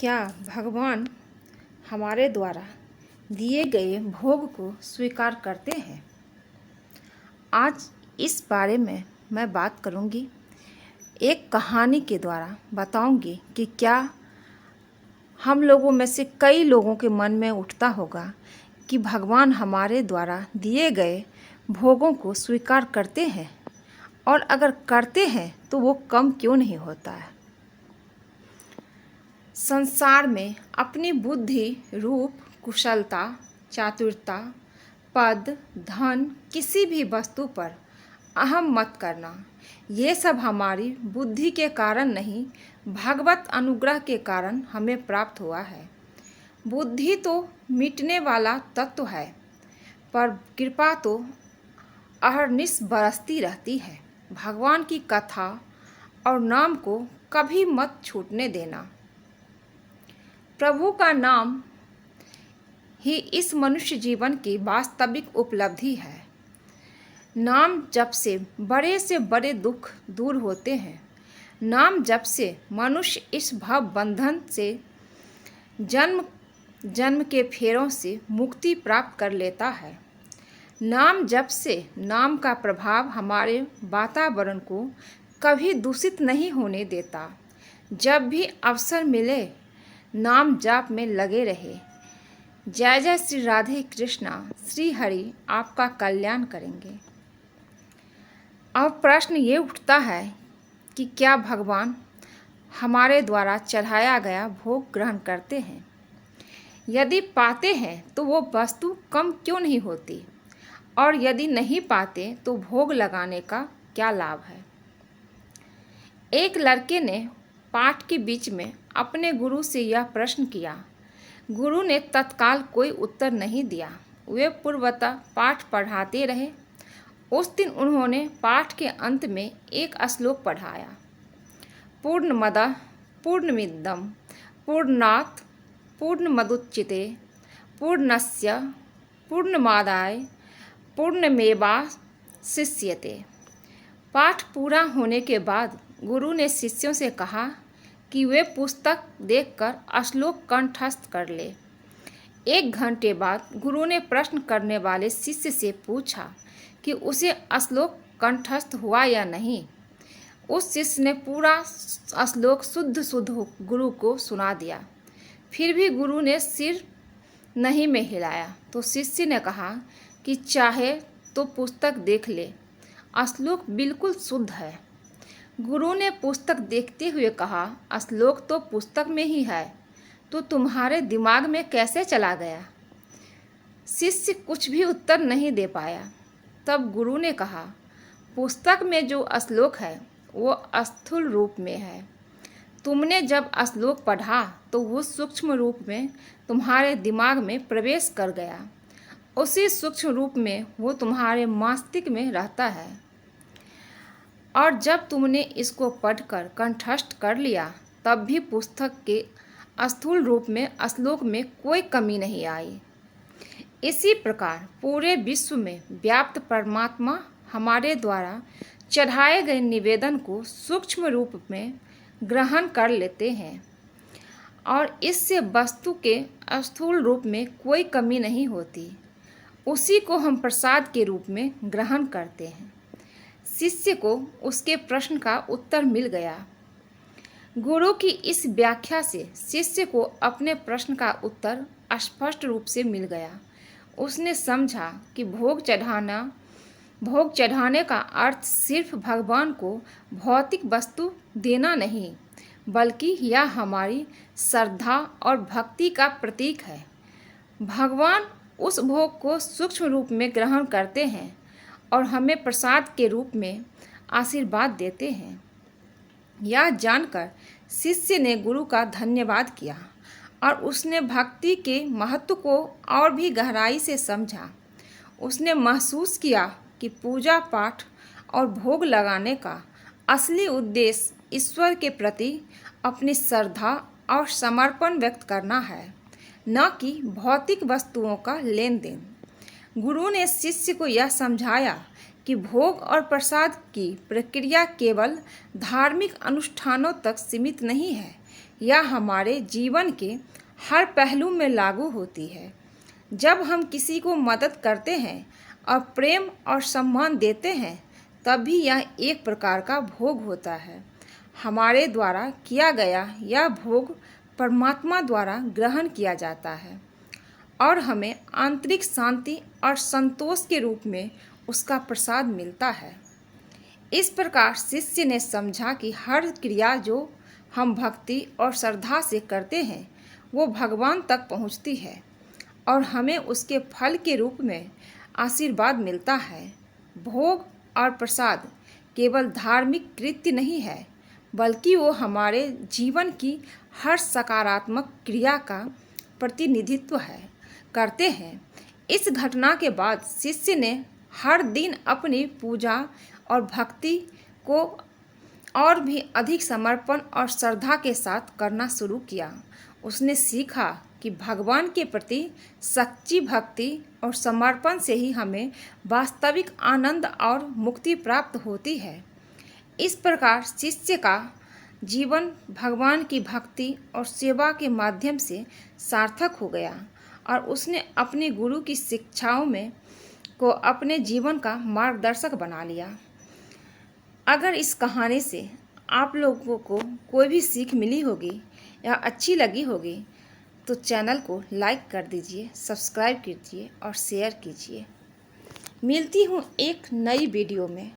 क्या भगवान हमारे द्वारा दिए गए भोग को स्वीकार करते हैं? आज इस बारे में मैं बात करूंगी। एक कहानी के द्वारा बताऊंगी कि क्या हम लोगों में से कई लोगों के मन में उठता होगा कि भगवान हमारे द्वारा दिए गए भोगों को स्वीकार करते हैं, और अगर करते हैं तो वो कम क्यों नहीं होता है। संसार में अपनी बुद्धि, रूप, कुशलता, चातुरता, पद, धन, किसी भी वस्तु पर अहम मत करना। ये सब हमारी बुद्धि के कारण नहीं, भगवत अनुग्रह के कारण हमें प्राप्त हुआ है। बुद्धि तो मिटने वाला तत्व है, पर कृपा तो अहर्निश बरसती रहती है। भगवान की कथा और नाम को कभी मत छूटने देना। प्रभु का नाम ही इस मनुष्य जीवन की वास्तविक उपलब्धि है। नाम जप से बड़े दुख दूर होते हैं। नाम जप से मनुष्य इस भव बंधन से, जन्म जन्म के फेरों से मुक्ति प्राप्त कर लेता है। नाम जप से नाम का प्रभाव हमारे वातावरण को कभी दूषित नहीं होने देता। जब भी अवसर मिले नाम जाप में लगे रहे। जय जय श्री राधे कृष्णा, श्री हरि आपका कल्याण करेंगे। अब प्रश्न ये उठता है कि क्या भगवान हमारे द्वारा चढ़ाया गया भोग ग्रहण करते हैं? यदि पाते हैं तो वो वस्तु कम क्यों नहीं होती, और यदि नहीं पाते तो भोग लगाने का क्या लाभ है? एक लड़के ने पाठ के बीच में अपने गुरु से यह प्रश्न किया। गुरु ने तत्काल कोई उत्तर नहीं दिया। वे पूर्वतः पाठ पढ़ाते रहे। उस दिन उन्होंने पाठ के अंत में एक श्लोक पढ़ाया। पूर्णमदः पूर्णमिदं पूर्णात् पूर्णमुदच्यते पूर्णस्य पूर्णमादाय पूर्णमेवावशिष्यते। पाठ पूरा होने के बाद गुरु ने शिष्यों से कहा कि वे पुस्तक देखकर श्लोक कंठस्थ कर ले। 1 घंटे बाद गुरु ने प्रश्न करने वाले शिष्य से पूछा कि उसे श्लोक कंठस्थ हुआ या नहीं। उस शिष्य ने पूरा श्लोक शुद्ध गुरु को सुना दिया। फिर भी गुरु ने सिर नहीं में हिलाया तो शिष्य ने कहा कि चाहे तो पुस्तक देख ले, श्लोक बिल्कुल शुद्ध है। गुरु ने पुस्तक देखते हुए कहा, श्लोक तो पुस्तक में ही है, तो तुम्हारे दिमाग में कैसे चला गया? शिष्य कुछ भी उत्तर नहीं दे पाया। तब गुरु ने कहा, पुस्तक में जो श्लोक है वो स्थूल रूप में है। तुमने जब श्लोक पढ़ा तो वो सूक्ष्म रूप में तुम्हारे दिमाग में प्रवेश कर गया। उसी सूक्ष्म रूप में वो तुम्हारे मस्तिष्क में रहता है, और जब तुमने इसको पढ़कर कंठस्थ कर लिया तब भी पुस्तक के स्थूल रूप में श्लोक में कोई कमी नहीं आई। इसी प्रकार पूरे विश्व में व्याप्त परमात्मा हमारे द्वारा चढ़ाए गए निवेदन को सूक्ष्म रूप में ग्रहण कर लेते हैं, और इससे वस्तु के स्थूल रूप में कोई कमी नहीं होती। उसी को हम प्रसाद के रूप में ग्रहण करते हैं। शिष्य को उसके प्रश्न का उत्तर मिल गया। गुरु की इस व्याख्या से शिष्य को अपने प्रश्न का उत्तर स्पष्ट रूप से मिल गया। उसने समझा कि भोग चढ़ाने का अर्थ सिर्फ भगवान को भौतिक वस्तु देना नहीं, बल्कि यह हमारी श्रद्धा और भक्ति का प्रतीक है। भगवान उस भोग को सूक्ष्म रूप में ग्रहण करते हैं और हमें प्रसाद के रूप में आशीर्वाद देते हैं। यह जानकर शिष्य ने गुरु का धन्यवाद किया और उसने भक्ति के महत्व को और भी गहराई से समझा। उसने महसूस किया कि पूजा पाठ और भोग लगाने का असली उद्देश्य ईश्वर के प्रति अपनी श्रद्धा और समर्पण व्यक्त करना है, न कि भौतिक वस्तुओं का लेन देन। गुरु ने शिष्य को यह समझाया कि भोग और प्रसाद की प्रक्रिया केवल धार्मिक अनुष्ठानों तक सीमित नहीं है। यह हमारे जीवन के हर पहलू में लागू होती है। जब हम किसी को मदद करते हैं और प्रेम और सम्मान देते हैं, तब भी यह एक प्रकार का भोग होता है। हमारे द्वारा किया गया यह भोग परमात्मा द्वारा ग्रहण किया जाता है और हमें आंतरिक शांति और संतोष के रूप में उसका प्रसाद मिलता है। इस प्रकार शिष्य ने समझा कि हर क्रिया जो हम भक्ति और श्रद्धा से करते हैं, वो भगवान तक पहुंचती है और हमें उसके फल के रूप में आशीर्वाद मिलता है। भोग और प्रसाद केवल धार्मिक कृत्य नहीं है, बल्कि वो हमारे जीवन की हर सकारात्मक क्रिया का प्रतिनिधित्व करते हैं। इस घटना के बाद शिष्य ने हर दिन अपनी पूजा और भक्ति को और भी अधिक समर्पण और श्रद्धा के साथ करना शुरू किया। उसने सीखा कि भगवान के प्रति सच्ची भक्ति और समर्पण से ही हमें वास्तविक आनंद और मुक्ति प्राप्त होती है। इस प्रकार शिष्य का जीवन भगवान की भक्ति और सेवा के माध्यम से सार्थक हो गया और उसने अपने गुरु की शिक्षाओं में को अपने जीवन का मार्गदर्शक बना लिया। अगर इस कहानी से आप लोगों को कोई भी सीख मिली होगी या अच्छी लगी होगी, तो चैनल को लाइक कर दीजिए, सब्सक्राइब कीजिए और शेयर कीजिए। मिलती हूँ एक नई वीडियो में।